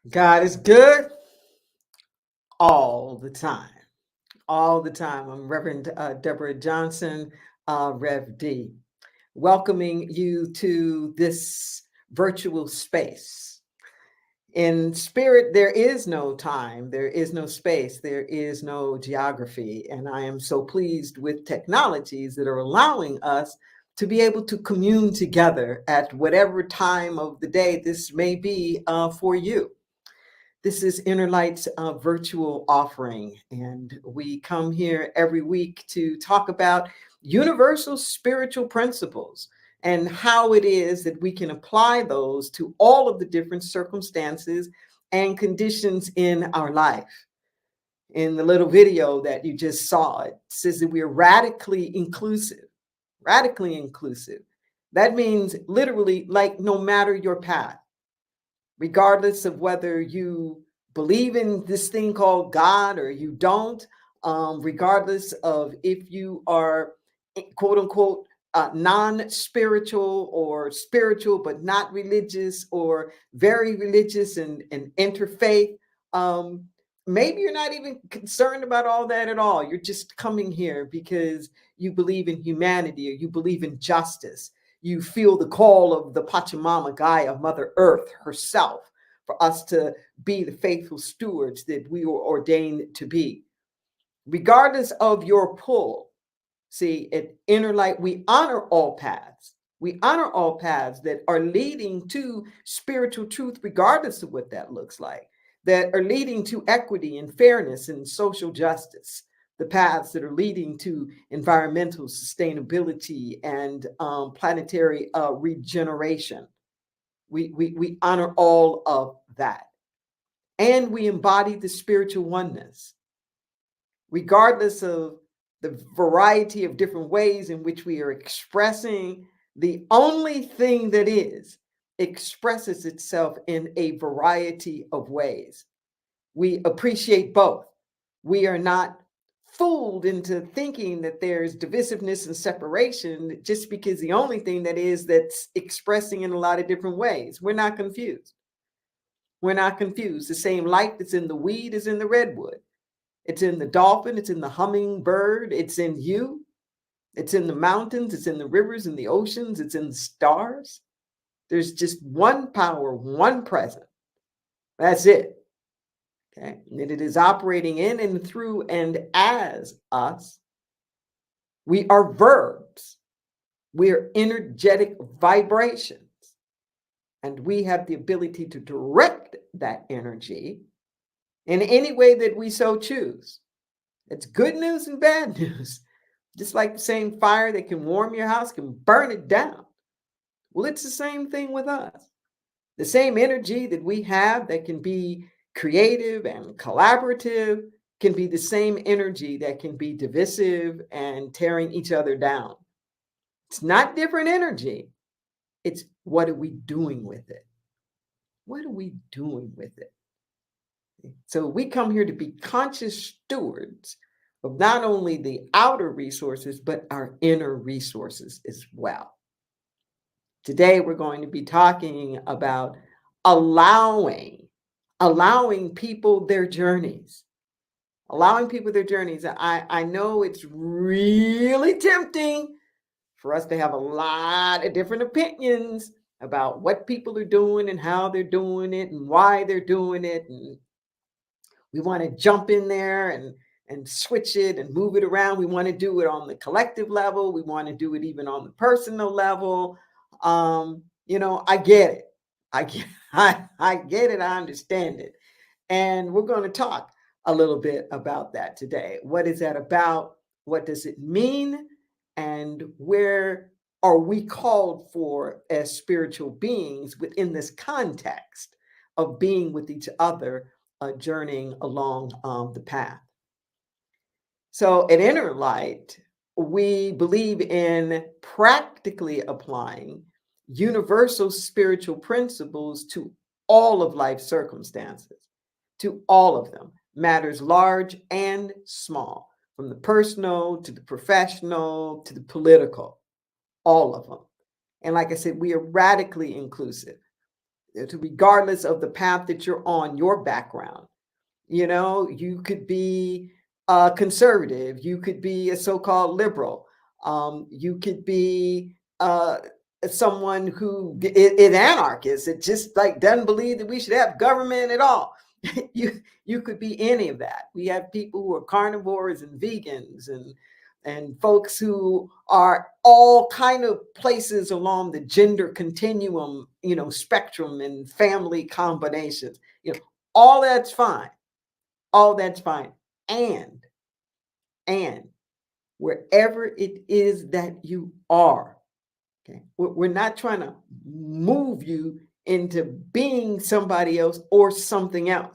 God is good all the time. All the time. I'm Reverend Deborah Johnson, Rev D, welcoming you to this virtual space. In spirit, there is no time, there is no space, there is no geography. And I am so pleased with technologies that are allowing us to be able to commune together at whatever time of the day this may be for you. This is Inner Light's virtual offering, and we come here every week to talk about universal spiritual principles and how it is that we can apply those to all of the different circumstances and conditions in our life. In the little video that you just saw, it says that we're radically inclusive. Radically inclusive. That means literally, like, no matter your path, regardless of whether you believe in this thing called God or you don't, regardless of if you are quote unquote non spiritual or spiritual but not religious or very religious and interfaith. Um, Maybe you're not even concerned about all that at all. You're just coming here because you believe in humanity or you believe in justice. You feel the call of the Pachamama Gaia, Mother Earth herself, for us to be the faithful stewards that we were ordained to be. Regardless of your pull, see, at Inner Light, we honor all paths. We honor all paths that are leading to spiritual truth, regardless of what that looks like, that are leading to equity and fairness and social justice, the paths that are leading to environmental sustainability and planetary regeneration. We honor all of that. And we embody the spiritual oneness, regardless of the variety of different ways in which we are expressing. The only thing that is expresses itself in a variety of ways. We appreciate both. We are not fooled into thinking that there's divisiveness and separation just because the only thing that is that's expressing in a lot of different ways. We're not confused. We're not confused. The same light that's in the weed is in the redwood. It's in the dolphin, it's in the hummingbird, it's in you, it's in the mountains, it's in the rivers and the oceans, it's in the stars. There's just one power, one present. That's it. Okay. And it is operating in and through and as us. We are verbs. We are energetic vibrations. And we have the ability to direct that energy in any way that we so choose. It's good news and bad news. Just like the same fire that can warm your house can burn it down. Well, it's the same thing with us. The same energy that we have that can be creative and collaborative can be the same energy that can be divisive and tearing each other down. It's not different energy. It's what are we doing with it? What are we doing with it? So we come here to be conscious stewards of not only the outer resources, but our inner resources as well. Today, we're going to be talking about allowing people their journeys. Allowing people their journeys. I know it's really tempting for us to have a lot of different opinions about what people are doing and how they're doing it and why they're doing it. And we want to jump in there and switch it and move it around. We want to do it on the collective level. We want to do it even on the personal level. I get it. I get, I get it. I understand it. And we're going to talk a little bit about that today. What is that about? What does it mean? And where are we called for as spiritual beings within this context of being with each other, journeying along the path? So at Inner Light, we believe in practically applying universal spiritual principles to all of life's circumstances, to all of them, matters large and small, from the personal to the professional to the political, all of them. And like I said, we are radically inclusive. regardless of the path that you're on, your background. You could be a conservative, you could be a so-called liberal, you could be someone who is anarchist. It just like doesn't believe that we should have government at all. You could be any of that. We have people who are carnivores and vegans and folks who are all kind of places along the gender continuum, spectrum, and family combinations. All that's fine. All that's fine. And wherever it is that you are, okay, we're not trying to move you into being somebody else or something else.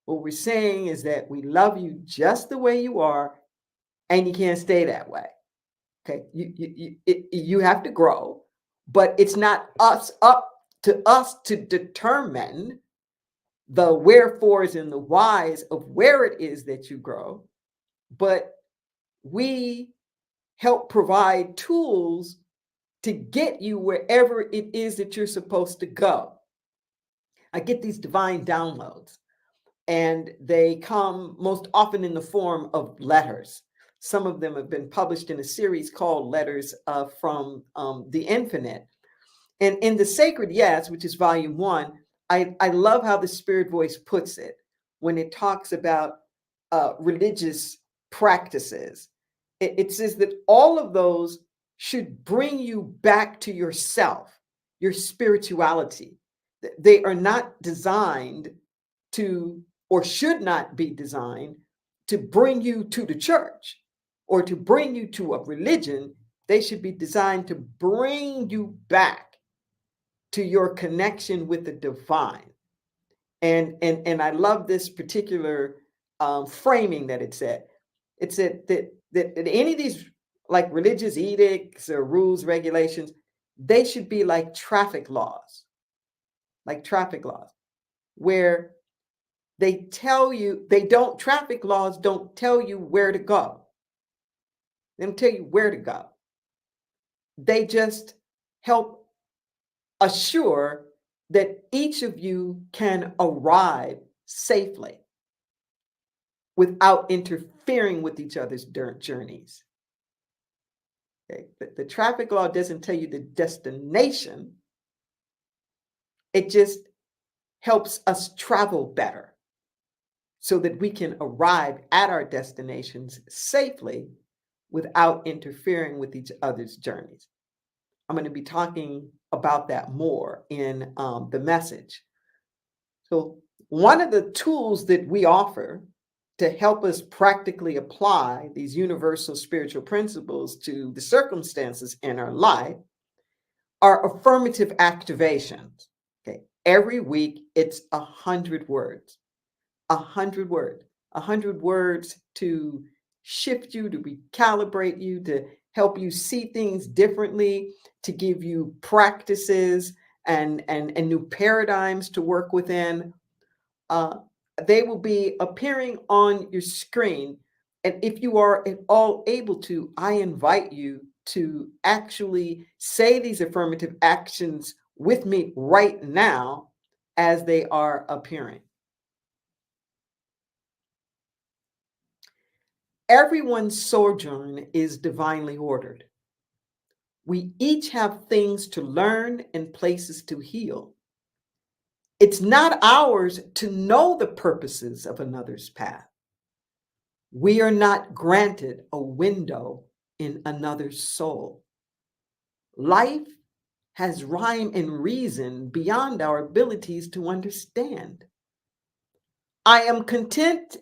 What we're saying is that we love you just the way you are, and you can't stay that way. Okay, you have to grow, but it's not up to us to determine the wherefores and the whys of where it is that you grow, but we help provide tools to get you wherever it is that you're supposed to go. I get these divine downloads, and they come most often in the form of letters. Some of them have been published in a series called Letters from the Infinite. And in The Sacred Yes, which is volume 1, I love how the Spirit Voice puts it when it talks about religious practices. It says that all of those should bring you back to yourself, your spirituality. They are not designed to, or should not be designed to bring you to the church or to bring you to a religion. They should be designed to bring you back to your connection with the divine. And I love this particular framing that it said. It said that any of these like religious edicts or rules, regulations, they should be like traffic laws, where they tell you, traffic laws don't tell you where to go. They don't tell you where to go. They just help assure that each of you can arrive safely without interfering with each other's journeys. Okay? The traffic law doesn't tell you the destination. It just helps us travel better so that we can arrive at our destinations safely without interfering with each other's journeys. I'm going to be talking about that more in the message. So one of the tools that we offer to help us practically apply these universal spiritual principles to the circumstances in our life are affirmative activations. Okay. Every week it's 100 words, 100 words, 100 words to shift you, to recalibrate you, to help you see things differently, to give you practices and new paradigms to work within. They will be appearing on your screen. And if you are at all able to, I invite you to actually say these affirmative actions with me right now as they are appearing. Everyone's sojourn is divinely ordered. We each have things to learn and places to heal. It's not ours to know the purposes of another's path. We are not granted a window in another's soul. Life has rhyme and reason beyond our abilities to understand. I am content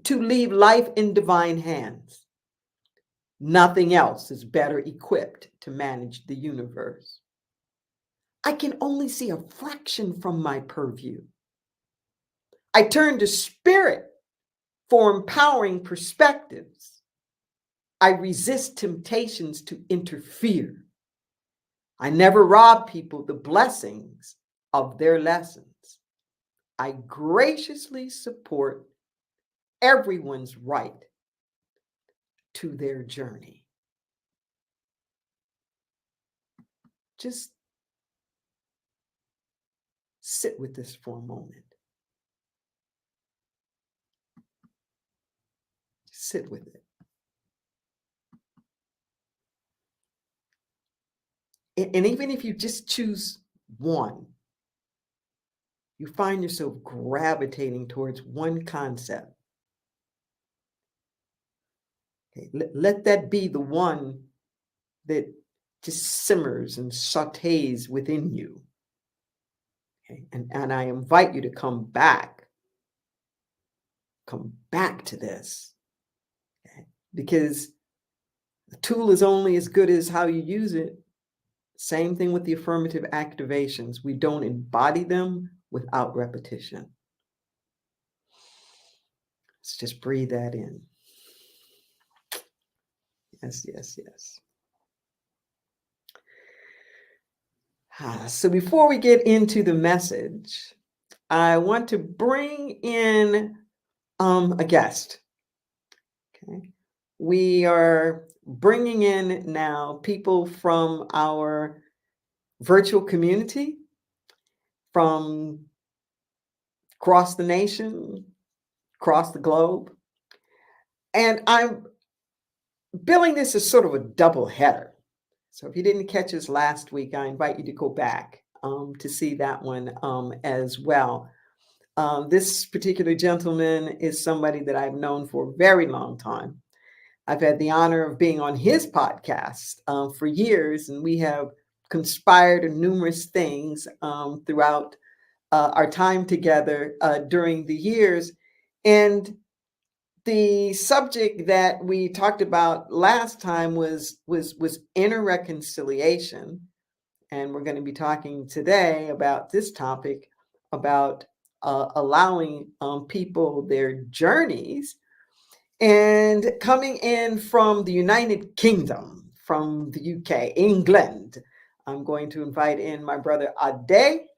to leave life in divine hands. Nothing else is better equipped to manage the universe. I can only see a fraction from my purview. I turn to spirit for empowering perspectives. I resist temptations to interfere. I never rob people the blessings of their lessons. I graciously support everyone's right to their journey. Just Sit with this for a moment. Sit with it. And even if you just choose one, you find yourself gravitating towards one concept. Okay, let that be the one that just simmers and sautés within you. Okay? And I invite you to come back to this. Okay? Because the tool is only as good as how you use it. Same thing with the affirmative activations. We don't embody them without repetition. Let's just breathe that in. Yes, yes, yes. So before we get into the message, I want to bring in a guest. Okay. We are bringing in now people from our virtual community, from across the nation, across the globe. And I'm billing this as sort of a double header. So if you didn't catch us last week, I invite you to go back to see that one as well. This particular gentleman is somebody that I've known for a very long time. I've had the honor of being on his podcast for years, and we have conspired on numerous things throughout our time together during the years. And the subject that we talked about last time was inner reconciliation, and we're going to be talking today about this topic about allowing people their journeys. And coming in from the United Kingdom, from the UK, England, I'm going to invite in my brother Ade.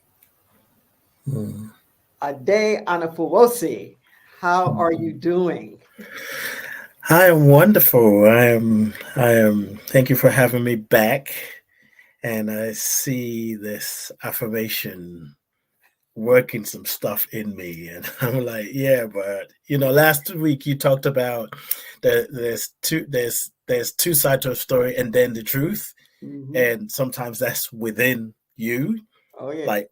Ade Anafuosi. How are you doing? I am wonderful. I am thank you for having me back. And I see this affirmation working some stuff in me. And I'm like, yeah, but last week you talked about there's two sides to a story and then the truth. Mm-hmm. And sometimes that's within you. Oh yeah. Like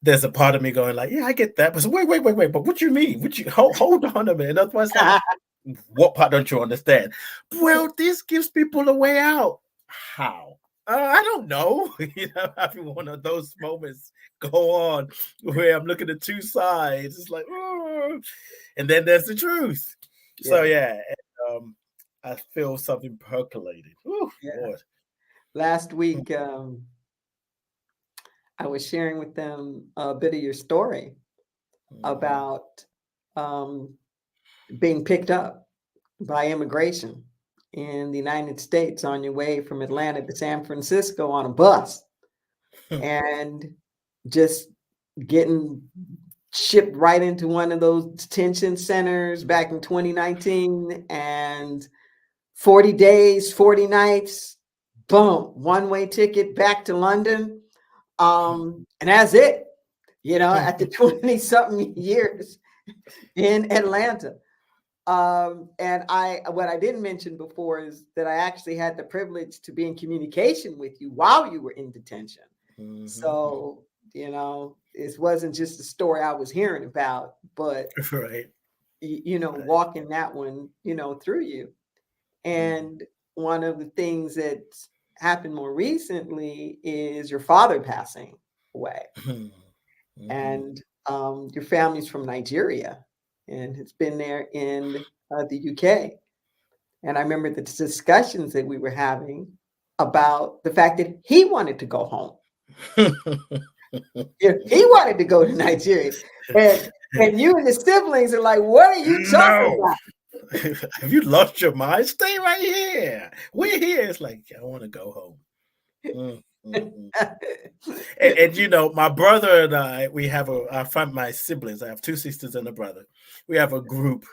there's a part of me going like, yeah, I get that. But wait. But what you mean? What you hold on a minute. That's like, what part don't you understand? Well, this gives people a way out. How? I don't know. Having one of those moments go on where I'm looking at two sides. It's like, oh. And then there's the truth. Yeah. So yeah, I feel something percolating. Ooh, yeah. Lord. Last week, I was sharing with them a bit of your story about being picked up by immigration in the United States on your way from Atlanta to San Francisco on a bus and just getting shipped right into one of those detention centers back in 2019 and 40 days, 40 nights, boom, one-way ticket back to London. And that's it, after 20 something years in Atlanta. And what I didn't mention before is that I actually had the privilege to be in communication with you while you were in detention. Mm-hmm. So, it wasn't just a story I was hearing about, but, right. Walking that one, through you. And one of the things that happened more recently is your father passing away. Mm-hmm. And your family's from Nigeria and it's been there in the UK. And I remember the discussions that we were having about the fact that he wanted to go home. He wanted to go to Nigeria. And you and the siblings are like, what are you talking about? Have you lost your mind? Stay right here. We're here. It's like, I want to go home. And my brother and I, I find my siblings, I have two sisters and a brother. We have a group.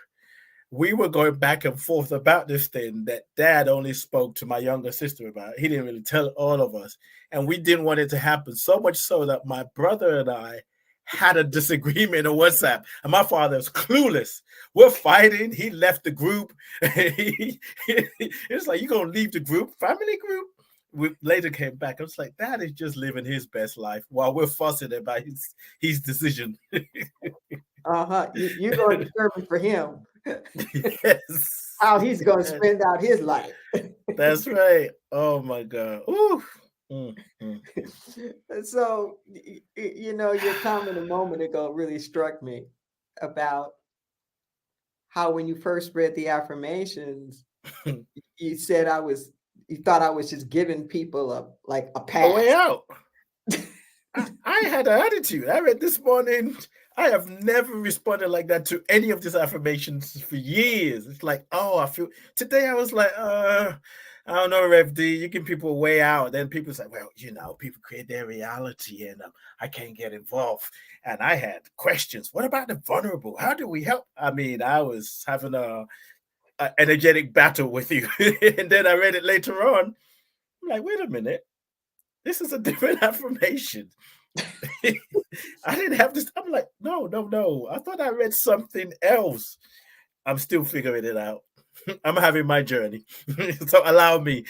We were going back and forth about this thing that Dad only spoke to my younger sister about. He didn't really tell all of us. And we didn't want it to happen, so much so that my brother and I had a disagreement on WhatsApp, and my father was clueless. We're fighting. He left the group. It's like, you're gonna leave the group, family group. We later came back. I was like, Dad is just living his best life while we're fussing about his decision. You're going to determine for him Yes. how he's going to spend out his life. That's right. Oh my God. Ooh. So, your comment a moment ago really struck me about how when you first read the affirmations, you said you thought I was just giving people a pass. A way out. I had an attitude. I read this morning. I have never responded like that to any of these affirmations for years. It's like, oh, I feel today. I was like, I don't know, Rev D. You give people a way out. Then people say, well, people create their reality, and I can't get involved. And I had questions. What about the vulnerable? How do we help? I mean, I was having a energetic battle with you, and then I read it later on. I'm like, wait a minute. This is a different affirmation. I didn't have this. I'm like, no. I thought I read something else. I'm still figuring it out. I'm having my journey. So allow me.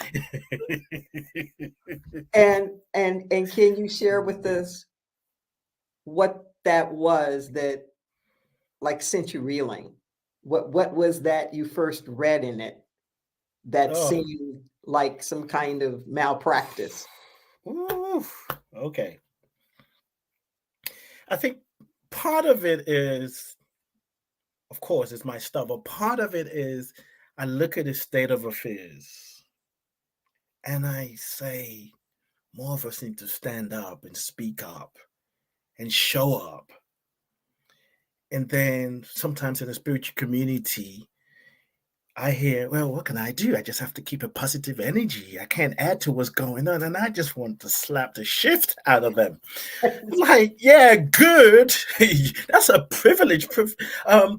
And can you share with us what that was that sent you reeling? What was that you first read in it that seemed like some kind of malpractice? Ooh, okay. I think part of it is, of course, it's my stuff, but part of it is I look at the state of affairs and I say, more of us need to stand up and speak up and show up. And then sometimes in the spiritual community, I hear, well, what can I do? I just have to keep a positive energy. I can't add to what's going on. And I just want to slap the shift out of them. Like, yeah, good. That's a privileged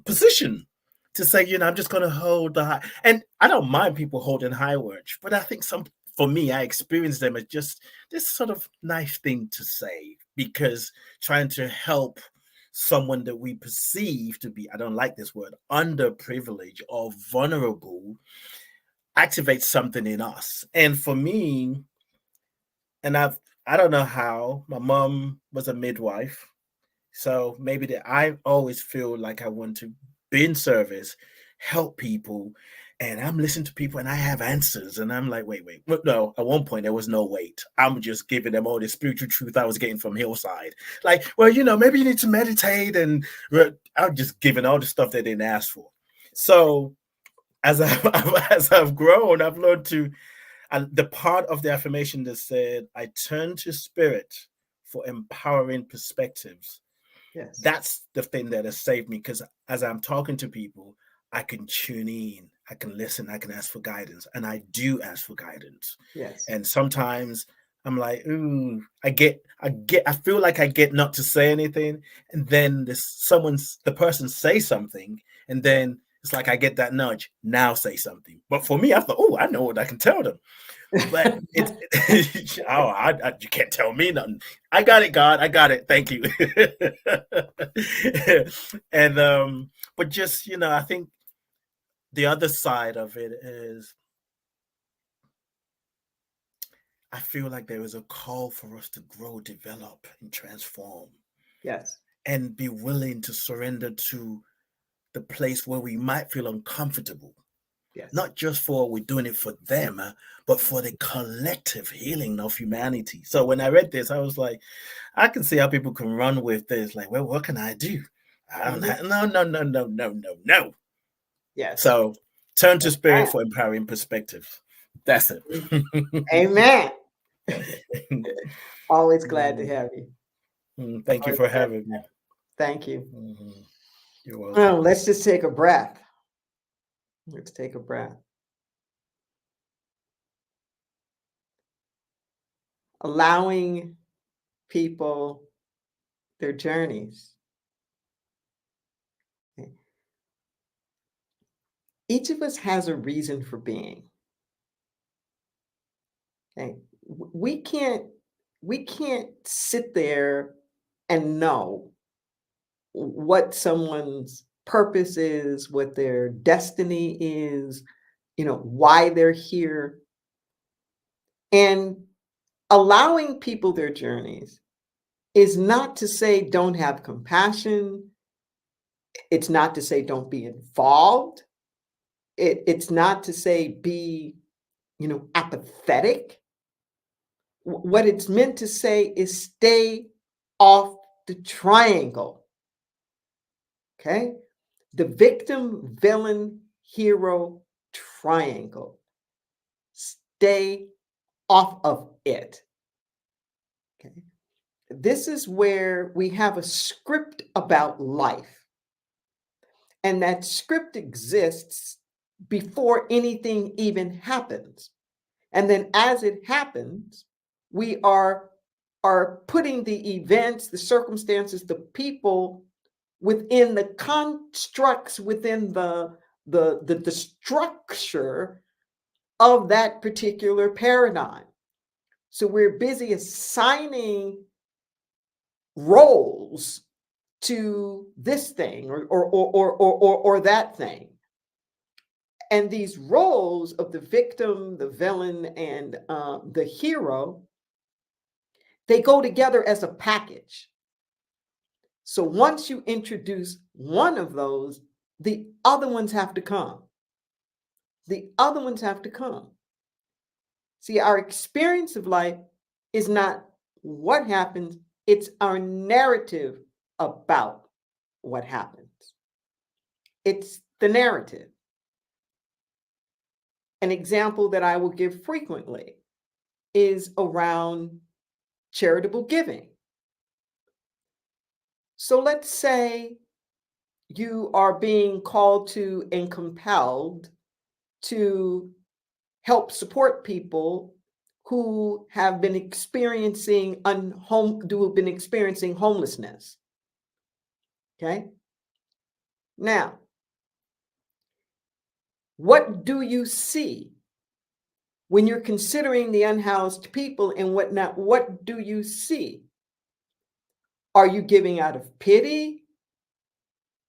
position to say, I'm just going to hold the high. And I don't mind people holding high words, but I think for me, I experience them as just this sort of nice thing to say, because trying to help someone that we perceive to be, I don't like this word, underprivileged or vulnerable, activates something in us. And for me, and I don't know how, my mom was a midwife. So maybe I always feel like I want to be in service, help people, and I'm listening to people and I have answers. And I'm like, wait. No, at one point there was no wait. I'm just giving them all the spiritual truth I was getting from Hillside. Like, well, maybe you need to meditate. And I'm just giving all the stuff they didn't ask for. So as I've grown, I've learned to, and the part of the affirmation that said, I turn to spirit for empowering perspectives. Yes. That's the thing that has saved me, because as I'm talking to people, I can tune in, I can listen, I can ask for guidance, and I do ask for guidance. Yes. And sometimes I'm like, ooh, I feel like I get not to say anything, and then the person says something, and then it's like I get that nudge. Now say something. But for me, I thought, oh, I know what I can tell them. But you can't tell me nothing. I got it, God. I got it. Thank you. And but just I think the other side of it is, I feel like there is a call for us to grow, develop, and transform. Yes. And be willing to surrender to the place where we might feel uncomfortable. Yes. Not just for we're doing it for them, but for the collective healing of humanity. So when I read this, I was like, I can see how people can run with this. Like, well, what can I do? I don't have, no. Yes. So turn to spirit for empowering perspectives. That's it. Amen. Always glad to have you. Thank you for having me. Thank you. You're welcome. Let's just take a breath. Let's take a breath. Allowing people their journeys. Each of us has a reason for being. Okay. We can't sit there and know what someone's purpose is, what their destiny is, why they're here, and allowing people their journeys is not to say don't have compassion. It's not to say don't be involved. It's not to say be, apathetic. What it's meant to say is stay off the triangle. Okay? The victim, villain, hero triangle. Stay off of it. Okay? This is where we have a script about life. And that script exists before anything even happens. And then as it happens, we are putting the events, the circumstances, the people within the constructs, within the structure of that particular paradigm. So we're busy assigning roles to this thing or that thing. And these roles of the victim, the villain, and the hero, they go together as a package. So once you introduce one of those, the other ones have to come. The other ones have to come. See, our experience of life is not what happens, it's our narrative about what happens. It's the narrative. An example that I will give frequently is around charitable giving. So let's say you are being called to and compelled to help support people who have been experiencing homelessness. Okay? Now, what do you see when you're considering the unhoused people and whatnot? What do you see? Are you giving out of pity?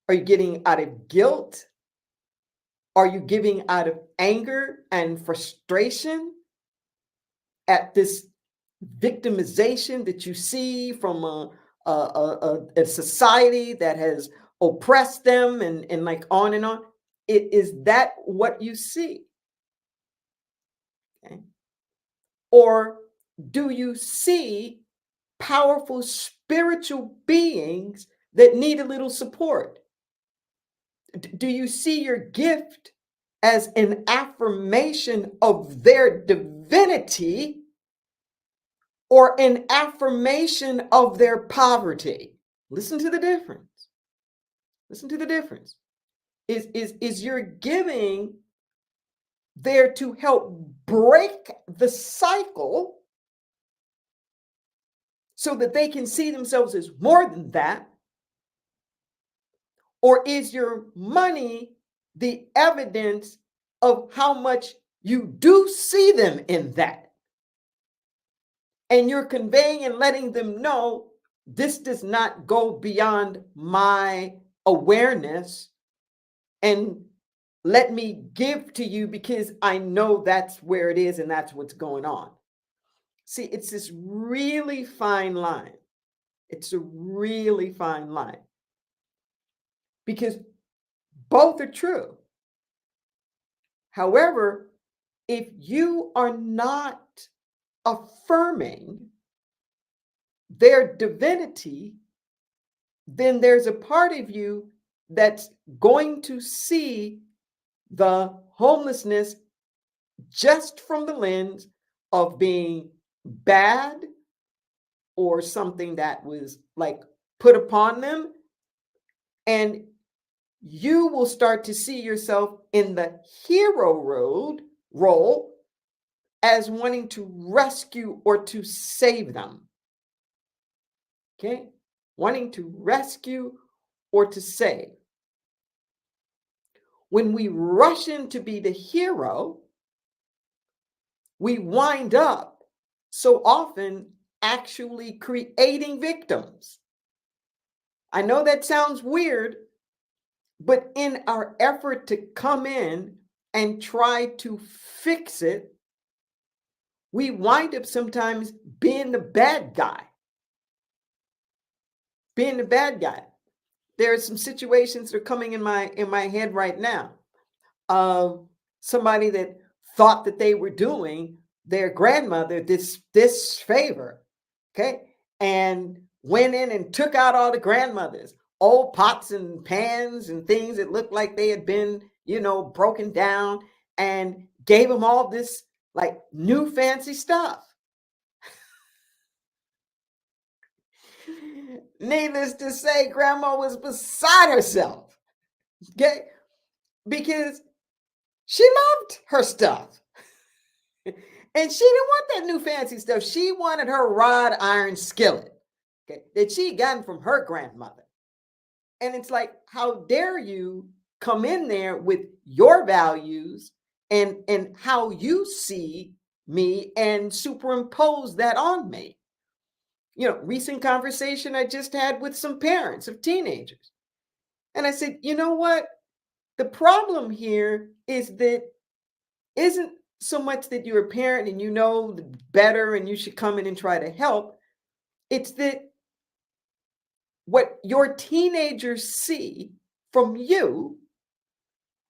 Are you getting out of guilt? Are you giving out of anger and frustration at this victimization that you see from a society that has oppressed them and like on and on? Is that what you see? Okay. Or do you see powerful spiritual beings that need a little support? Do you see your gift as an affirmation of their divinity or an affirmation of their poverty? Listen to the difference. Listen to the difference. Is your giving there to help break the cycle so that they can see themselves as more than that? Or is your money the evidence of how much you do see them in that? And you're conveying and letting them know this does not go beyond my awareness, and let me give to you because I know that's where it is and that's what's going on. See, it's this really fine line. It's a really fine line because both are true. However, if you are not affirming their divinity, then there's a part of you that's going to see the homelessness just from the lens of being bad or something that was like put upon them. And you will start to see yourself in the hero role as wanting to rescue or to save them. Okay? Wanting to rescue or to save. When we rush in to be the hero, we wind up so often actually creating victims. I know that sounds weird, but in our effort to come in and try to fix it, we wind up sometimes being the bad guy. Being the bad guy. There are some situations that are coming in my head right now of somebody that thought that they were doing their grandmother this favor, okay, and went in and took out all the grandmothers, old pots and pans and things that looked like they had been, broken down, and gave them all this like new fancy stuff. Needless to say, grandma was beside herself, okay, because she loved her stuff. And she didn't want that new fancy stuff. She wanted her wrought iron skillet, okay, that she gotten from her grandmother. And it's like, how dare you come in there with your values and how you see me and superimpose that on me? Recent conversation I just had with some parents of teenagers. And I said, you know what? The problem here is that isn't so much that you're a parent and you know better and you should come in and try to help. It's that what your teenagers see from you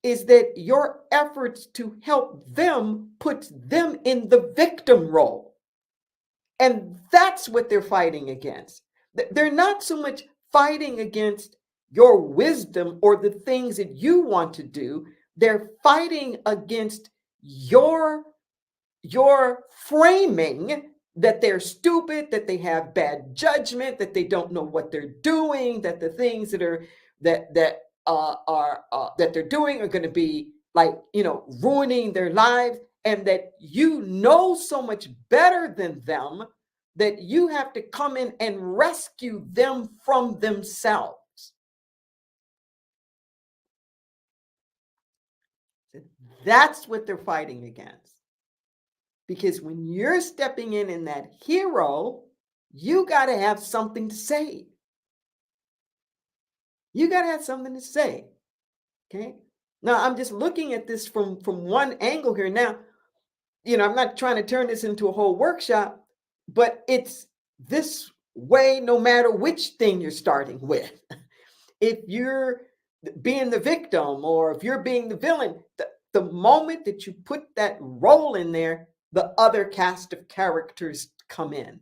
is that your efforts to help them puts them in the victim role. And that's what they're fighting against. They're not so much fighting against your wisdom or the things that you want to do. They're fighting against your framing that they're stupid, that they have bad judgment, that they don't know what they're doing, that the things that are that they're doing are going to be like ruining their lives, and that you know so much better than them that you have to come in and rescue them from themselves. That's what they're fighting against. Because when you're stepping in that hero, you got to have something to say. You got to have something to say. Okay. Now, I'm just looking at this from one angle here. Now, I'm not trying to turn this into a whole workshop, but it's this way no matter which thing you're starting with. If you're being the victim or if you're being the villain, the moment that you put that role in there, the other cast of characters come in.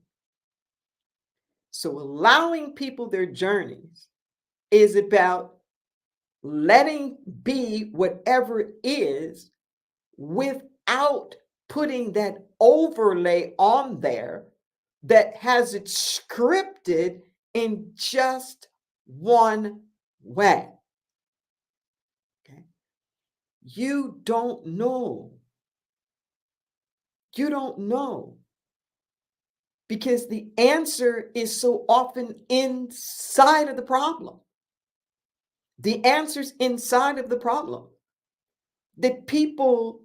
So allowing people their journeys is about letting be whatever it is without putting that overlay on there that has it scripted in just one way. Okay? You don't know. You don't know. Because the answer is so often inside of the problem. The answer's inside of the problem. That people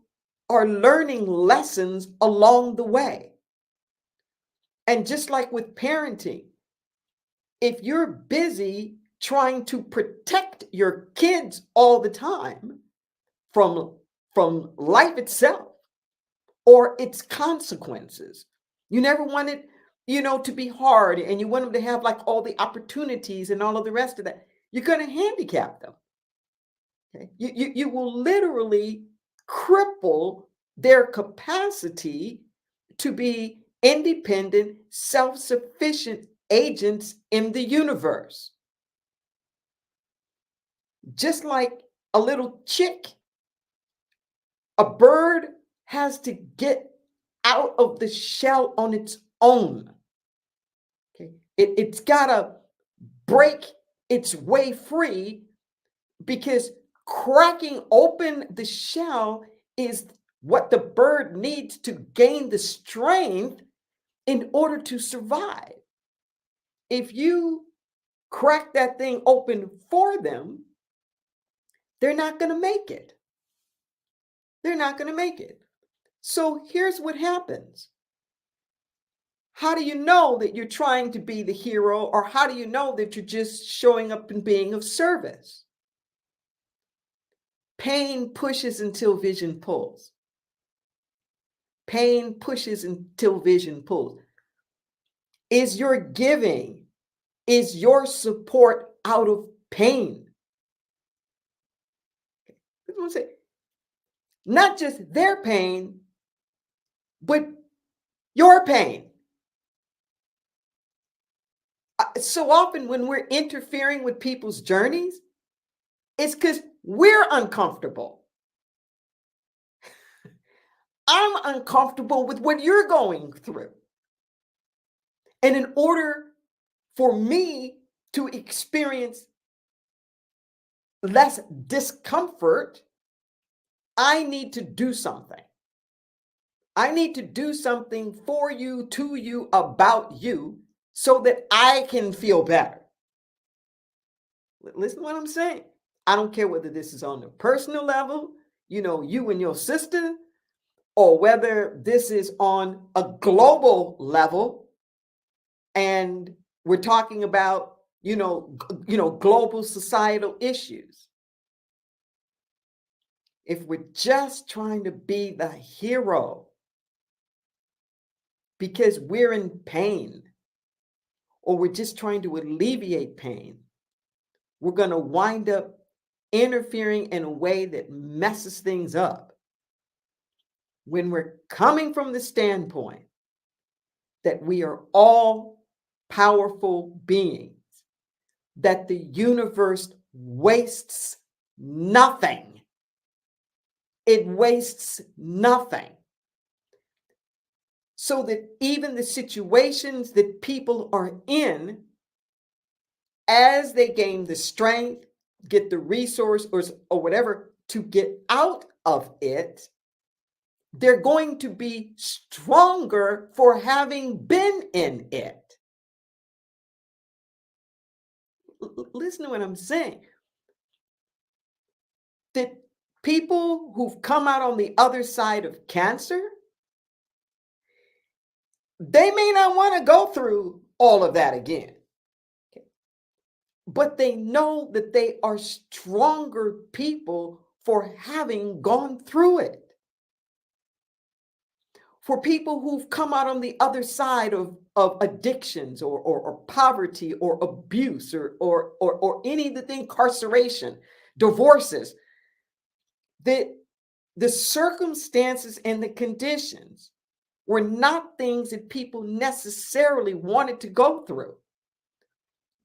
are learning lessons along the way. And just like with parenting, if you're busy trying to protect your kids all the time from life itself or its consequences, you never want it, to be hard, and you want them to have like all the opportunities and all of the rest of that, you're going to handicap them. Okay? You will literally cripple their capacity to be independent, self-sufficient agents in the universe. Just like a little chick, a bird has to get out of the shell on its own. Okay? It's got to break its way free, because cracking open the shell is what the bird needs to gain the strength in order to survive. If you crack that thing open for them, they're not going to make it. They're not going to make it. So here's what happens. How do you know that you're trying to be the hero, or how do you know that you're just showing up and being of service? Pain pushes until vision pulls. Pain pushes until vision pulls. Is your giving, is your support out of pain? That's what I'm saying. Not just their pain, but your pain. So often when we're interfering with people's journeys, it's because we're uncomfortable. I'm uncomfortable with what you're going through. And in order for me to experience less discomfort, I need to do something. I need to do something for you, to you, about you, so that I can feel better. Listen to what I'm saying. I don't care whether this is on the personal level, you and your sister, or whether this is on a global level, and we're talking about, global societal issues. If we're just trying to be the hero because we're in pain, or we're just trying to alleviate pain, we're going to wind up interfering in a way that messes things up. When we're coming from the standpoint that we are all powerful beings, that the universe wastes nothing. It wastes nothing. So that even the situations that people are in, as they gain the strength, get the resource or whatever to get out of it, they're going to be stronger for having been in it. Listen to what I'm saying. That people who've come out on the other side of cancer, they may not want to go through all of that again. Okay. But they know that they are stronger people for having gone through it. For people who've come out on the other side of addictions or poverty or abuse or any of the incarceration, divorces, the circumstances and the conditions were not things that people necessarily wanted to go through,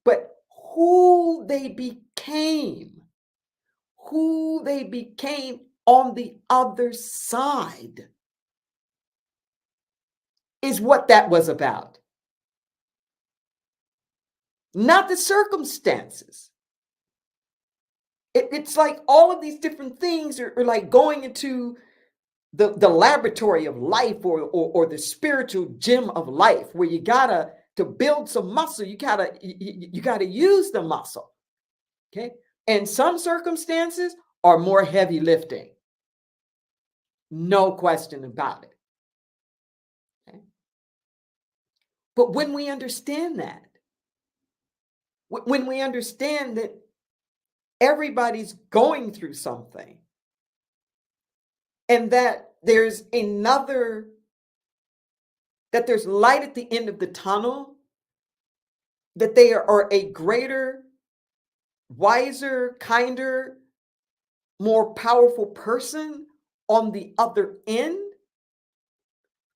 but who they became on the other side is what that was about. Not the circumstances. It's like all of these different things are like going into the laboratory of life or the spiritual gym of life, where you gotta, to build some muscle, you gotta use the muscle. Okay. And some circumstances are more heavy lifting. No question about it. Okay. But when we understand that, when we understand that everybody's going through something, and that there's light at the end of the tunnel, that they are a greater, wiser, kinder, more powerful person on the other end,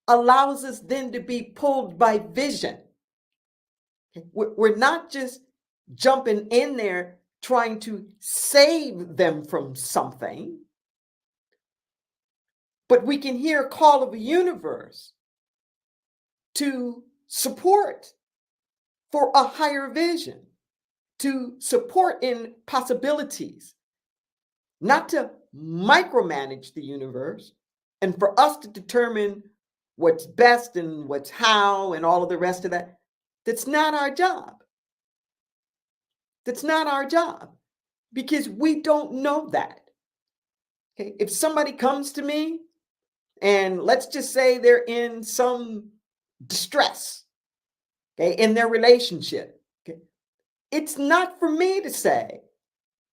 allows us then to be pulled by vision. We're not just jumping in there trying to save them from something, but we can hear a call of the universe to support for a higher vision, to support in possibilities, not to micromanage the universe and for us to determine what's best and what's how and all of the rest of that. That's not our job. That's not our job, because we don't know that. Okay? If somebody comes to me and let's just say they're in some distress, okay, in their relationship. Okay. It's not for me to say,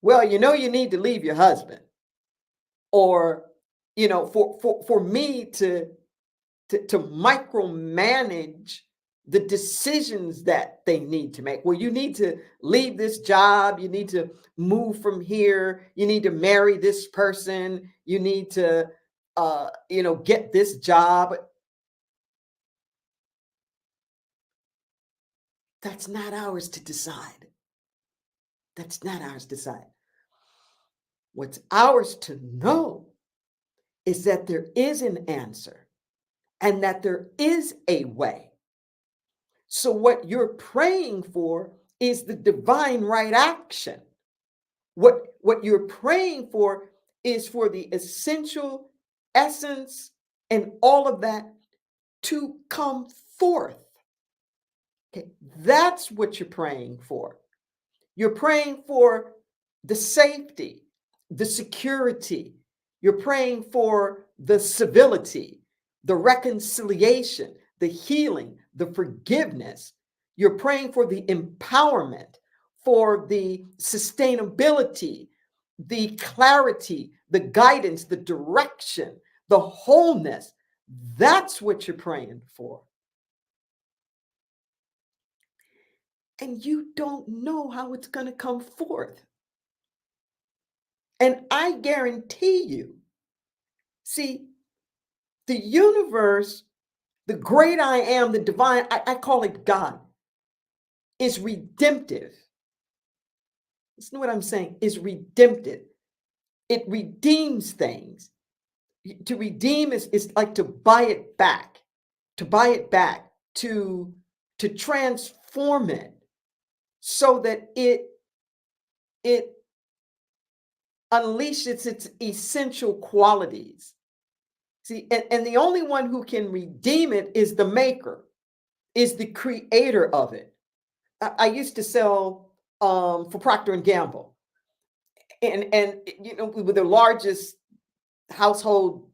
well, you know, you need to leave your husband, or, you know, for me to micromanage the decisions that they need to make. Well, you need to leave this job. You need to move from here. You need to marry this person. You need to, you know, get this job. That's not ours to decide. That's not ours to decide. What's ours to know is that there is an answer and that there is a way. So, what you're praying for is the divine right action. What you're praying for is for the essential essence and all of that to come forth. Okay, that's what you're praying for. You're praying for the safety, the security. You're praying for the civility, the reconciliation, the healing, the forgiveness. You're praying for the empowerment, for the sustainability, the clarity, the guidance, the direction, the wholeness. That's what you're praying for. And you don't know how it's going to come forth. And I guarantee you, see, the universe, the great I am, the divine, I call it God, is redemptive. Listen to what I'm saying, is redemptive. It redeems things. To redeem is like to buy it back, to transform it so that it unleashes its essential qualities. See, and the only one who can redeem it is the maker, is the creator of it. I used to sell for Procter and Gamble, and you know, we were the largest household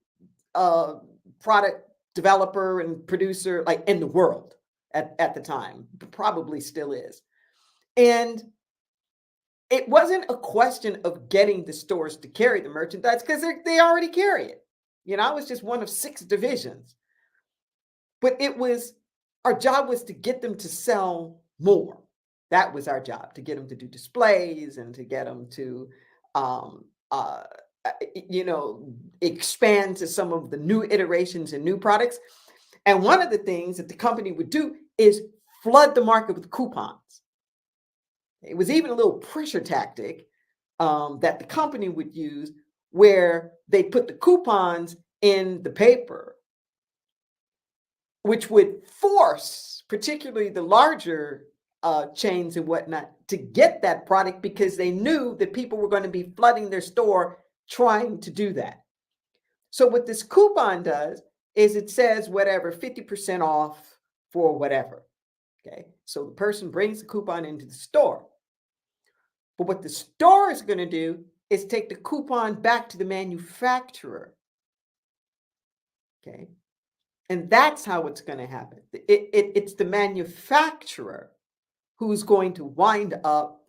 product developer and producer like in the world at the time, probably still is. And it wasn't a question of getting the stores to carry the merchandise because they already carry it. You know, I was just one of 6 divisions. But it was, our job was to get them to sell more. That was our job, to get them to do displays and to get them to, you know, expand to some of the new iterations and new products. And one of the things that the company would do is flood the market with coupons. It was even a little pressure tactic that the company would use, where they put the coupons in the paper, which would force particularly the larger chains and whatnot to get that product, because they knew that people were going to be flooding their store trying to do that. So what this coupon does is it says whatever, 50% off for whatever. Okay, so the person brings the coupon into the store. But what the store is going to do is take the coupon back to the manufacturer. Okay. And that's how it's going to happen. It's the manufacturer who's going to wind up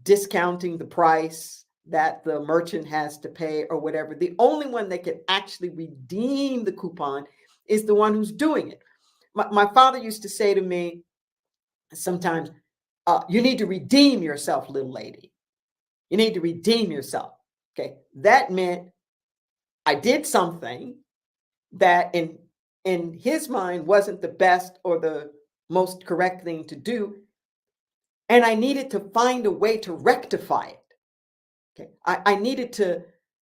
discounting the price that the merchant has to pay or whatever. The only one that can actually redeem the coupon is the one who's doing it. My father used to say to me sometimes, you need to redeem yourself, little lady. You need to redeem yourself. Okay. That meant I did something that in his mind wasn't the best or the most correct thing to do. And I needed to find a way to rectify it. Okay. I needed to,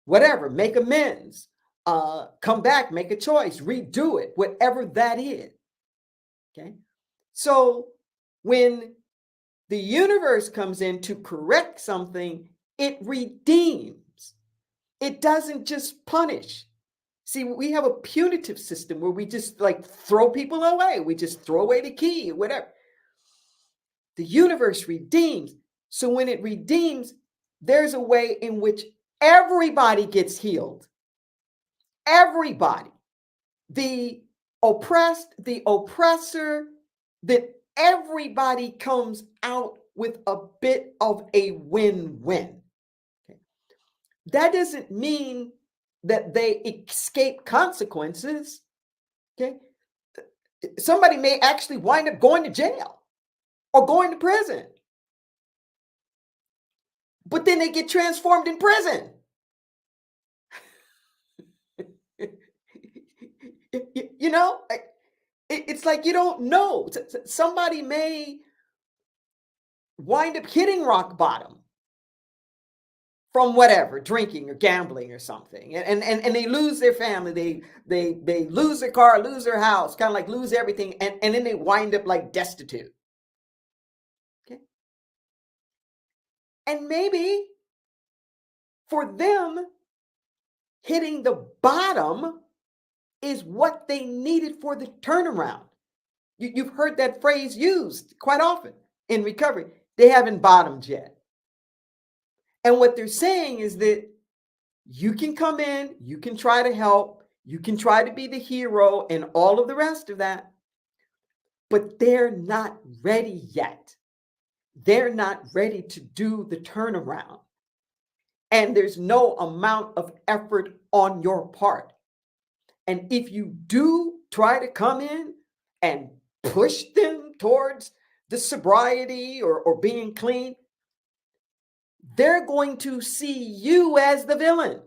whatever, make amends, come back, make a choice, redo it, whatever that is. Okay. So when the universe comes in to correct something, it redeems. It doesn't just punish. See, we have a punitive system where we just like throw people away. We just throw away the key or whatever. The universe redeems. So when it redeems, there's a way in which everybody gets healed. Everybody. The oppressed, the oppressor, everybody comes out with a bit of a win-win. Okay. That doesn't mean that they escape consequences. Okay. Somebody may actually wind up going to jail or going to prison, but then they get transformed in prison. You know, it's like you don't know. Somebody may wind up hitting rock bottom from whatever, drinking or gambling or something, and they lose their family, they lose their car, lose their house, kind of like lose everything, and then they wind up like destitute. Okay, and maybe for them, hitting the bottom is what they needed for the turnaround. You've heard that phrase used quite often in recovery. They haven't bottomed yet. And what they're saying is that you can come in, you can try to help, you can try to be the hero and all of the rest of that, but they're not ready yet. They're not ready to do the turnaround. And there's no amount of effort on your part. And if you do try to come in and push them towards the sobriety or being clean, they're going to see you as the villain.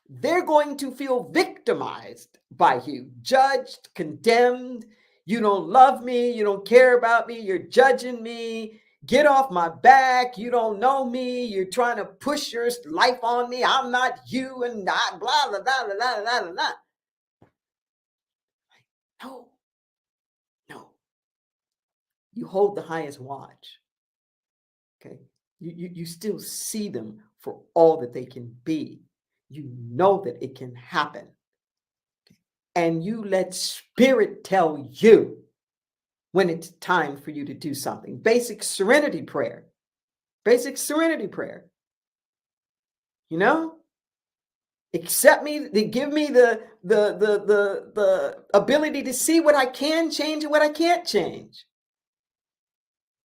They're going to feel victimized by you, judged, condemned. You don't love me. You don't care about me. You're judging me. Get off my back. You don't know me. You're trying to push your life on me. I'm not you and not blah, blah, blah, blah, blah, blah, blah. No, no. You hold the highest watch. Okay. You still see them for all that they can be. You know that it can happen. Okay. And you let spirit tell you when it's time for you to do something. Basic serenity prayer. Basic serenity prayer. You know? Accept me, they give me the ability to see what I can change and what I can't change.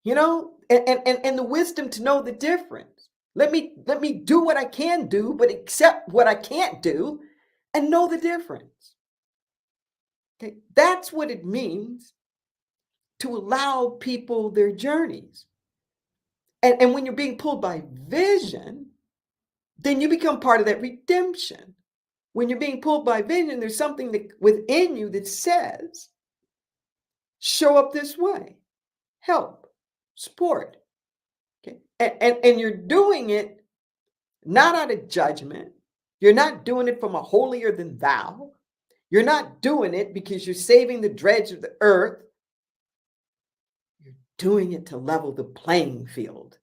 You know, and the wisdom to know the difference. Let me do what I can do, but accept what I can't do and know the difference. Okay, that's what it means to allow people their journeys. And when you're being pulled by vision, then you become part of that redemption. When you're being pulled by vision, there's something that within you that says, show up this way, help, support. Okay. And you're doing it not out of judgment. You're not doing it from a holier than thou. You're not doing it because you're saving the dredge of the earth. You're doing it to level the playing field.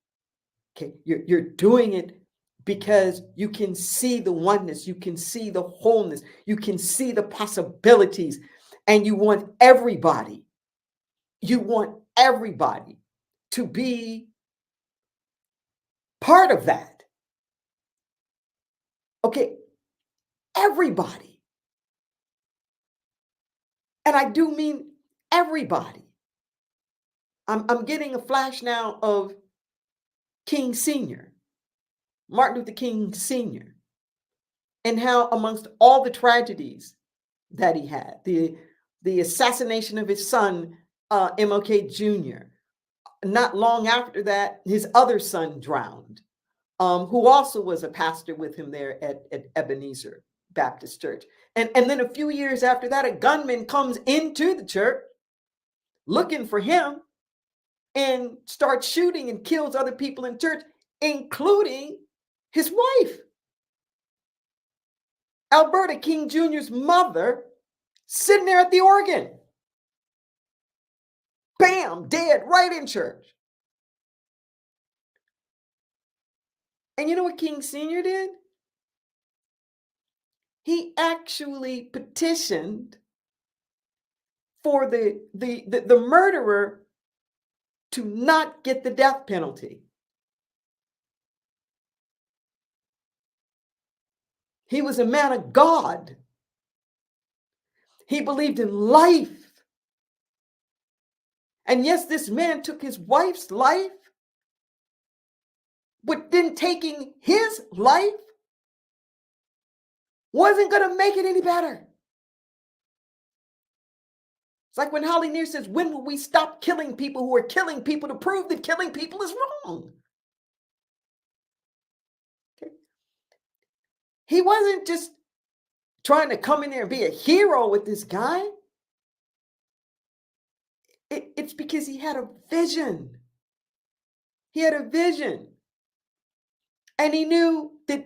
Okay. You're doing it because you can see the oneness, you can see the wholeness, you can see the possibilities, and you want everybody to be part of that. Okay, everybody. And I do mean everybody. I'm getting a flash now of King Sr., Martin Luther King Sr., and how amongst all the tragedies that he had, the assassination of his son, MLK Jr., not long after that, his other son drowned, who also was a pastor with him there at Ebenezer Baptist Church. And then a few years after that, a gunman comes into the church looking for him and starts shooting and kills other people in church, including his wife. Alberta King Jr.'s mother, sitting there at the organ. Bam, dead right in church. And you know what King Sr. did? He actually petitioned for the murderer to not get the death penalty. He was a man of God. He believed in life. And yes, this man took his wife's life, but then taking his life wasn't going to make it any better. It's like when Holly Near says, when will we stop killing people who are killing people to prove that killing people is wrong? Okay. He wasn't just trying to come in there and be a hero with this guy. It's because he had a vision. He had a vision. And he knew that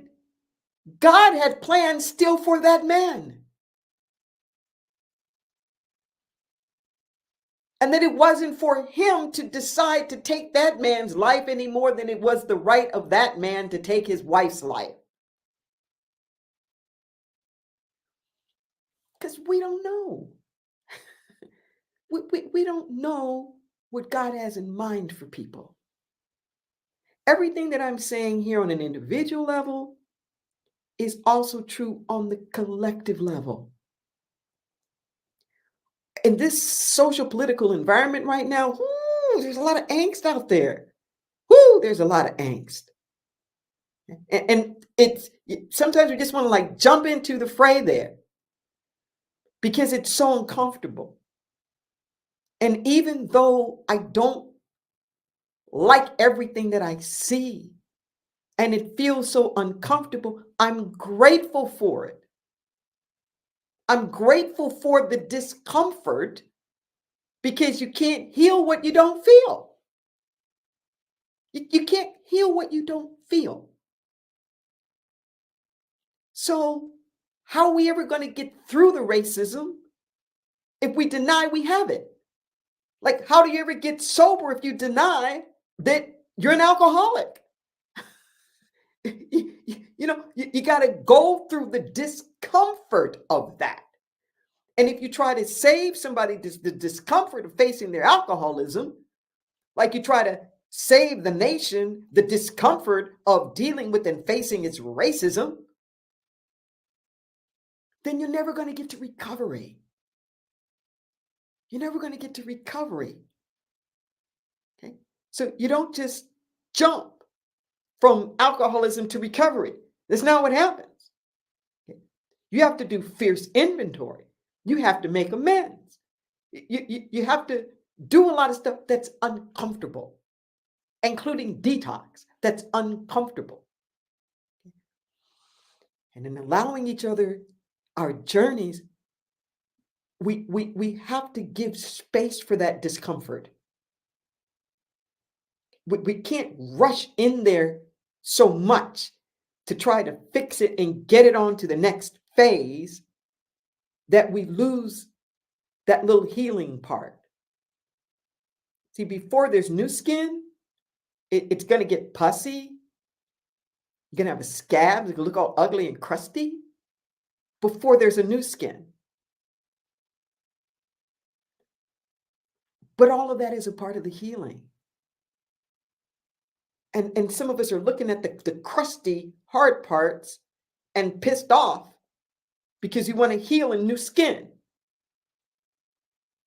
God had plans still for that man. And that it wasn't for him to decide to take that man's life any more than it was the right of that man to take his wife's life. Because we don't know. We don't know what God has in mind for people. Everything that I'm saying here on an individual level is also true on the collective level. In this social political environment right now, there's a lot of angst out there. There's a lot of angst. And it's sometimes we just want to like jump into the fray there because it's so uncomfortable. And even though I don't like everything that I see and it feels so uncomfortable, I'm grateful for it. I'm grateful for the discomfort because you can't heal what you don't feel. You can't heal what you don't feel. So how are we ever going to get through the racism if we deny we have it? Like, how do you ever get sober if you deny that you're an alcoholic? You got to go through the discomfort of that. And if you try to save somebody the discomfort of facing their alcoholism, like you try to save the nation the discomfort of dealing with and facing its racism, then you're never going to get to recovery. You're never going to get to recovery. Okay? So you don't just jump from alcoholism to recovery. That's not what happens. Okay? You have to do fierce inventory. You have to make amends. You have to do a lot of stuff that's uncomfortable, including detox that's uncomfortable. And in allowing each other our journeys, we have to give space for that discomfort. We can't rush in there so much to try to fix it and get it on to the next phase that we lose that little healing part. See, before there's new skin, it's going to get pussy. You're going to have a scab. It's going to look all ugly and crusty before there's a new skin. But all of that is a part of the healing. And some of us are looking at the crusty, hard parts and pissed off because you want to heal in new skin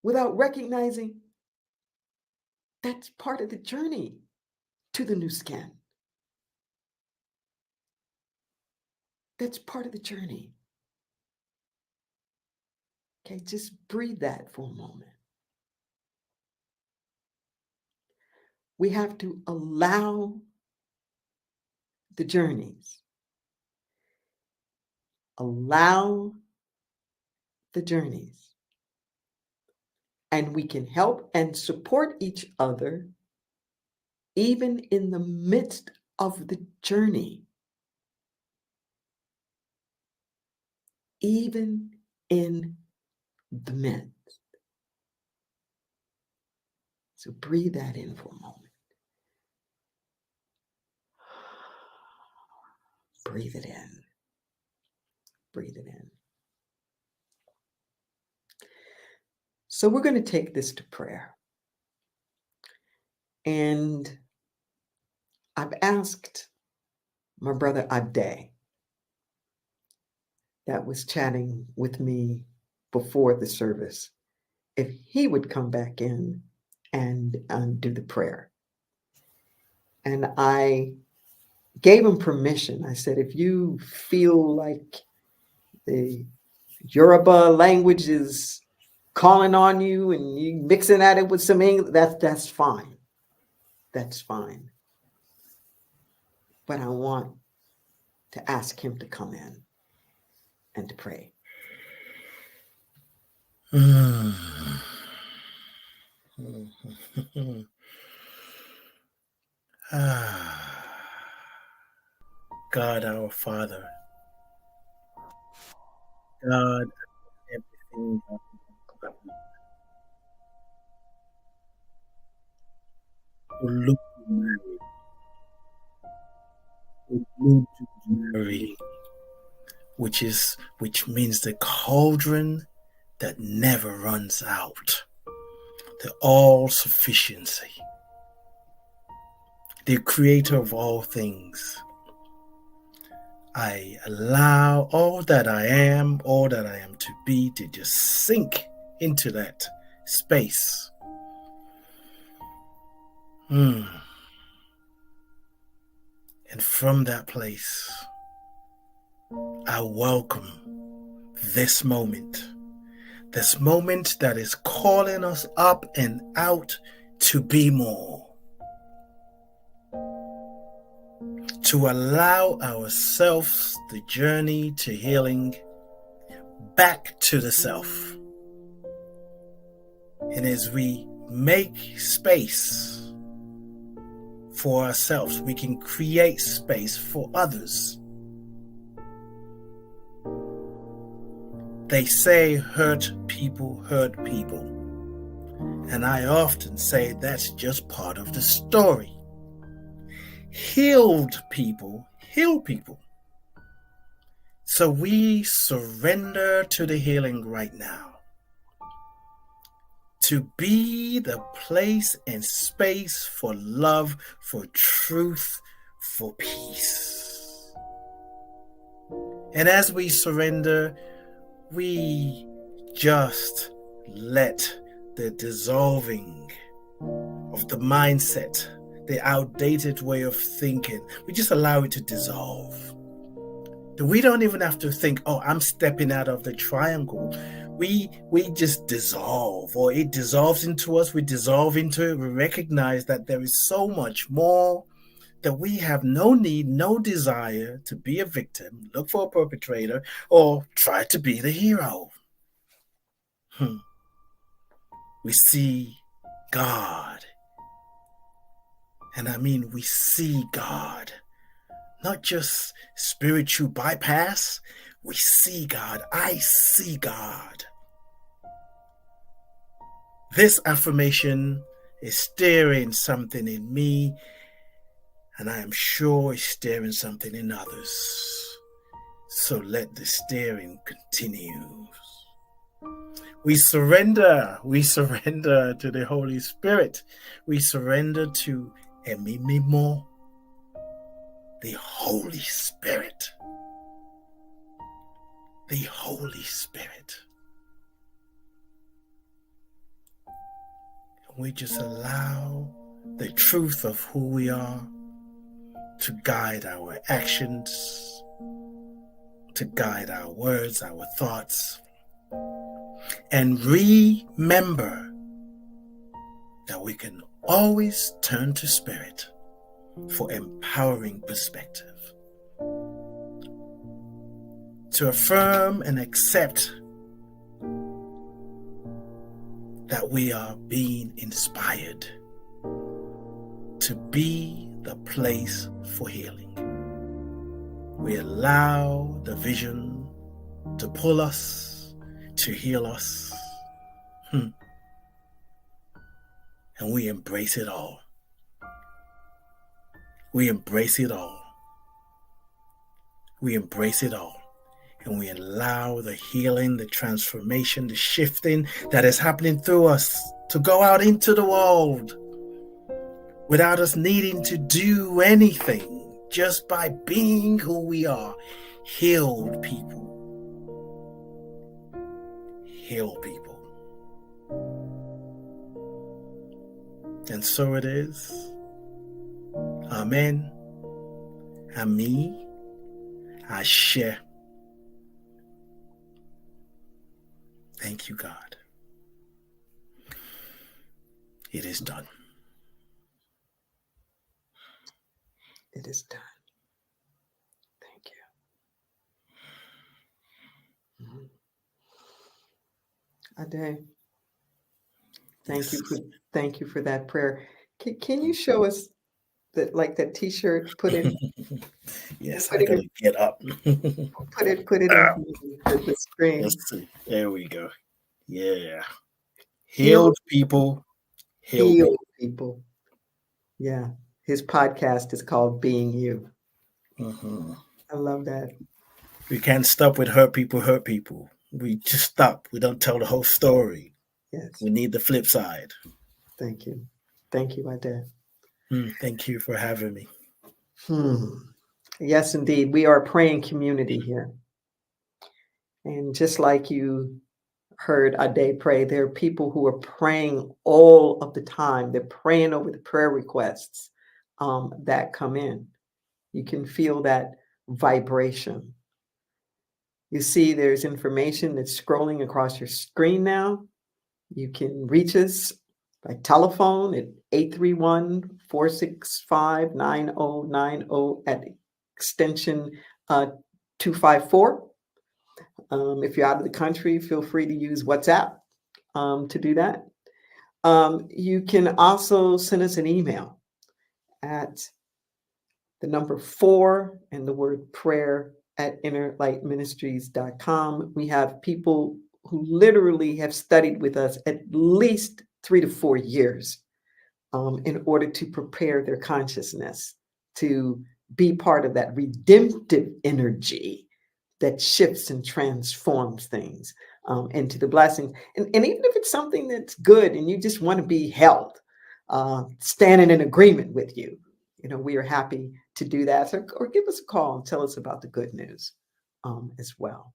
without recognizing that's part of the journey to the new skin. That's part of the journey. Okay, just breathe that for a moment. We have to allow the journeys. Allow the journeys. And we can help and support each other even in the midst of the journey. Even in the midst. So breathe that in for a moment. Breathe it in. Breathe it in. So we're going to take this to prayer. And I've asked my brother Ade, that was chatting with me before the service, if he would come back in and do the prayer. And I gave him permission. I said, if you feel like the Yoruba language is calling on you and you mixing at it with some English, that's fine. That's fine. But I want to ask him to come in and to pray. God, our Father, God, everything. Olódùmarè, which means the cauldron that never runs out, the all-sufficiency, the creator of all things. I allow all that I am to be, to just sink into that space. And from that place, I welcome this moment that is calling us up and out to be more, to allow ourselves the journey to healing, back to the self. And as we make space for ourselves, we can create space for others. They say hurt people hurt people. And I often say that's just part of the story. Healed people heal people. So we surrender to the healing right now, to be the place and space for love, for truth, for peace. And as we surrender, we just let the dissolving of the mindset, the outdated way of thinking, we just allow it to dissolve. We don't even have to think, oh, I'm stepping out of the triangle. We just dissolve, or it dissolves into us. We dissolve into it. We recognize that there is so much more, that we have no need, no desire to be a victim, look for a perpetrator, or try to be the hero. We see God. And I mean, we see God. Not just spiritual bypass. We see God. I see God. This affirmation is stirring something in me, and I am sure it's stirring something in others. So let the stirring continue. We surrender to the Holy Spirit. We surrender to Ẹ̀mí Mímọ́, the Holy Spirit. The Holy Spirit. We just allow the truth of who we are to guide our actions, to guide our words, our thoughts. And remember that we can always turn to Spirit for empowering perspective. To affirm and accept that we are being inspired to be the place for healing. We allow the vision to pull us, to heal us, and we embrace it all. We embrace it all. We embrace it all. And we allow the healing, the transformation, the shifting that is happening through us to go out into the world without us needing to do anything, just by being who we are. Healed people. Heal people. And so it is. Amen. Ami. Ashe. Thank you, God. It is done. It is done. Thank you. Ade, thank you for that prayer. Can you show us that T-shirt? Put it. Yes, I gotta get up. Put it in the screen. Let's see. There we go. Yeah. Healed people. Healed people. Yeah. His podcast is called Being You. Mm-hmm. I love that. We can't stop with hurt people. We just stop. We don't tell the whole story. Yes. We need the flip side. Thank you, Ade. Thank you for having me. Yes, indeed. We are a praying community here. And just like you heard Ade pray, there are people who are praying all of the time. They're praying over the prayer requests that come in. You can feel that vibration. You see there's information that's scrolling across your screen now. You can reach us by telephone at 831-465-9090 at extension 254. If you're out of the country, feel free to use WhatsApp to do that. You can also send us an email at the number 4 and the word prayer at innerlightministries.com. We have people who literally have studied with us at least 3 to 4 years in order to prepare their consciousness to be part of that redemptive energy that shifts and transforms things into the blessings. And even if it's something that's good and you just want to be held, standing in agreement with you, we are happy to do that. Or give us a call and tell us about the good news as well.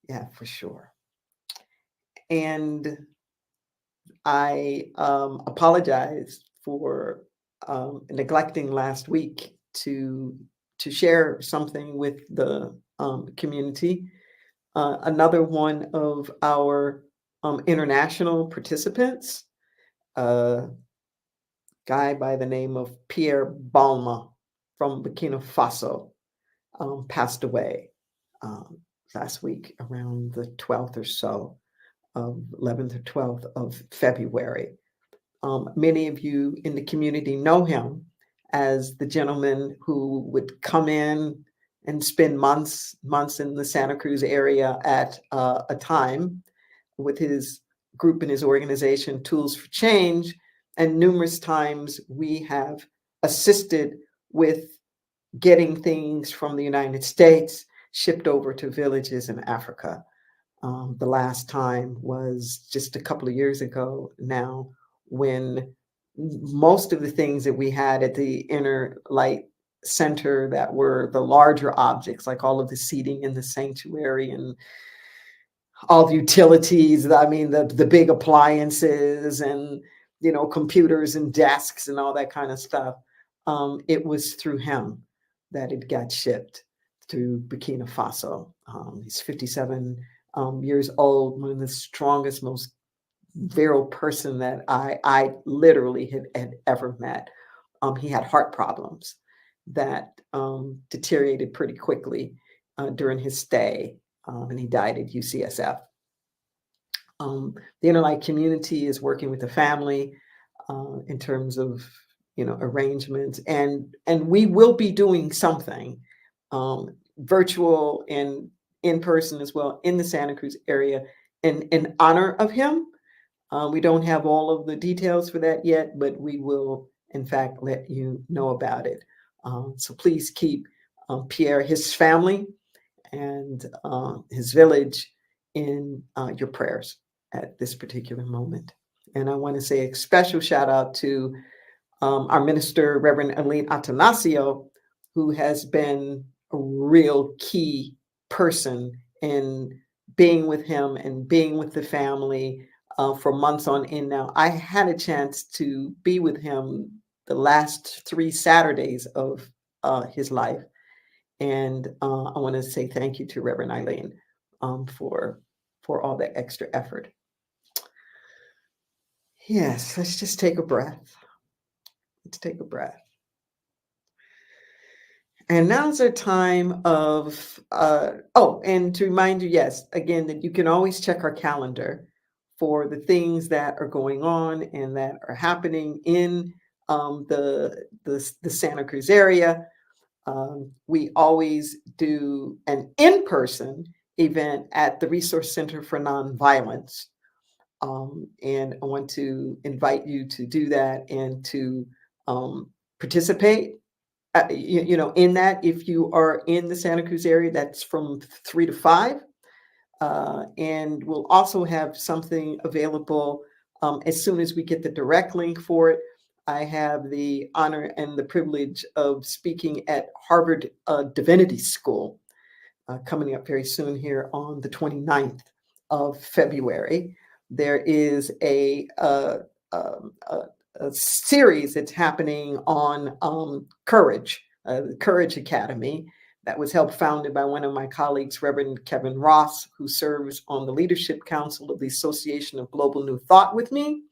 Yeah, for sure. And I apologize for neglecting last week to share something with the community. Another one of our international participants, guy by the name of Pierre Balma from Burkina Faso, passed away last week around the 12th or so, of 11th or 12th of February. Many of you in the community know him as the gentleman who would come in and spend months in the Santa Cruz area at a time with his group and his organization, Tools for Change. And numerous times we have assisted with getting things from the United States shipped over to villages in Africa. The last time was just a couple of years ago now, when most of the things that we had at the Inner Light Center that were the larger objects, like all of the seating in the sanctuary and all the utilities, I mean, the big appliances and, computers and desks and all that kind of stuff. It was through him that it got shipped to Burkina Faso. He's 57 years old, one of the strongest, most virile person that I literally had ever met. He had heart problems that deteriorated pretty quickly during his stay, and he died at UCSF. The Inner Light community is working with the family in terms of arrangements, and we will be doing something virtual and in person as well in the Santa Cruz area in honor of him. We don't have all of the details for that yet, but we will in fact let you know about it. So please keep Pierre, his family, and his village in your prayers at this particular moment. And I want to say a special shout out to our minister, Reverend Aline Atanasio, who has been a real key person in being with him and being with the family for months on end now. I had a chance to be with him the last 3 Saturdays of his life. And I want to say thank you to Reverend Eileen for all the extra effort. Yes, let's just take a breath. Let's take a breath. And now's our time of, and to remind you, yes, again, that you can always check our calendar for the things that are going on and that are happening in the Santa Cruz area. We always do an in-person event at the Resource Center for Nonviolence. And I want to invite you to do that and to participate. In that, if you are in the Santa Cruz area, that's from 3 to 5. And we'll also have something available as soon as we get the direct link for it. I have the honor and the privilege of speaking at Harvard Divinity School coming up very soon here on the 29th of February. There is a series that's happening on courage, the Courage Academy, that was helped founded by one of my colleagues, Reverend Kevin Ross, who serves on the Leadership Council of the Association of Global New Thought with me.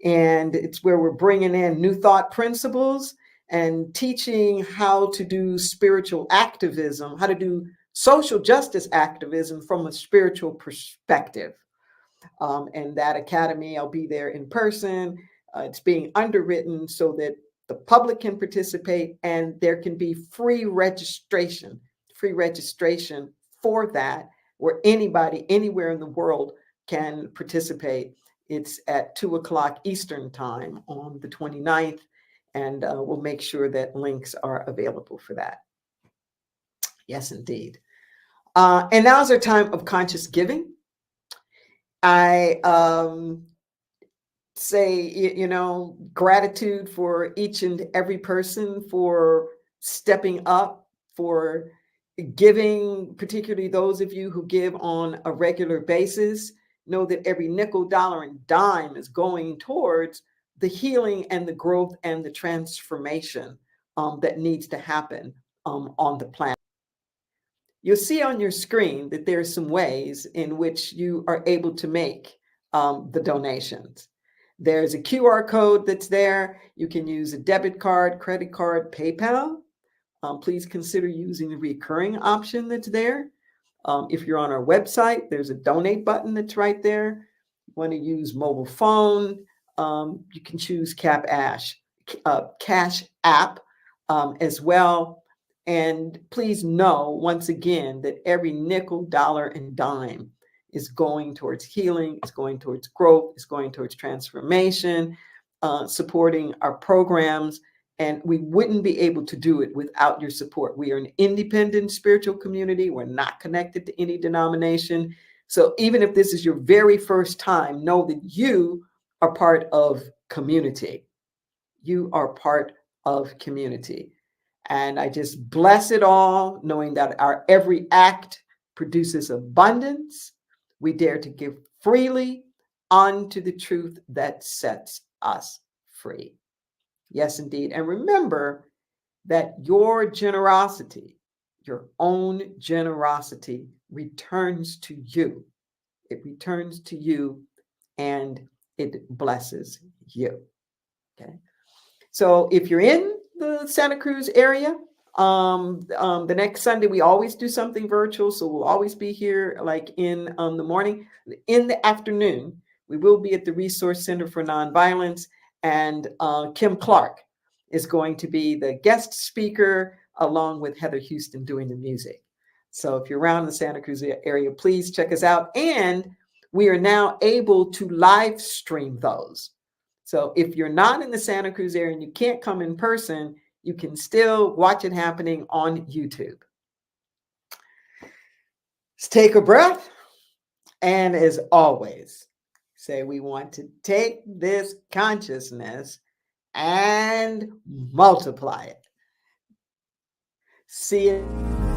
And it's where we're bringing in New Thought principles and teaching how to do spiritual activism, how to do social justice activism from a spiritual perspective. And that academy, I'll be there in person. It's being underwritten so that the public can participate, and there can be free registration for that, where anybody anywhere in the world can participate. It's at 2:00 Eastern time on the 29th, and we'll make sure that links are available for that. Yes, indeed. And now's our time of conscious giving. I say, gratitude for each and every person for stepping up, for giving, particularly those of you who give on a regular basis. Know that every nickel, dollar, and dime is going towards the healing and the growth and the transformation that needs to happen on the planet. You'll see on your screen that there are some ways in which you are able to make the donations. There's a QR code that's there. You can use a debit card, credit card, PayPal. Please consider using the recurring option that's there. If you're on our website, there's a donate button that's right there. You want to use mobile phone, you can choose Cash App as well. And please know, once again, that every nickel, dollar, and dime is going towards healing, it's going towards growth, it's going towards transformation, supporting our programs. And we wouldn't be able to do it without your support. We are an independent spiritual community. We're not connected to any denomination. So even if this is your very first time, know that you are part of community. You are part of community. And I just bless it all, knowing that our every act produces abundance. We dare to give freely unto the truth that sets us free. Yes, indeed. And remember that your generosity, your own generosity, returns to you. It returns to you and it blesses you. Okay. So if you're in the Santa Cruz area, the next Sunday, we always do something virtual. So we'll always be here like in the morning. In the afternoon, we will be at the Resource Center for Nonviolence. And Kim Clark is going to be the guest speaker, along with Heather Houston doing the music. So if you're around the Santa Cruz area, please check us out. And we are now able to live stream those. So if you're not in the Santa Cruz area and you can't come in person, you can still watch it happening on YouTube. Let's take a breath. And as always, say we want to take this consciousness and multiply it. See it.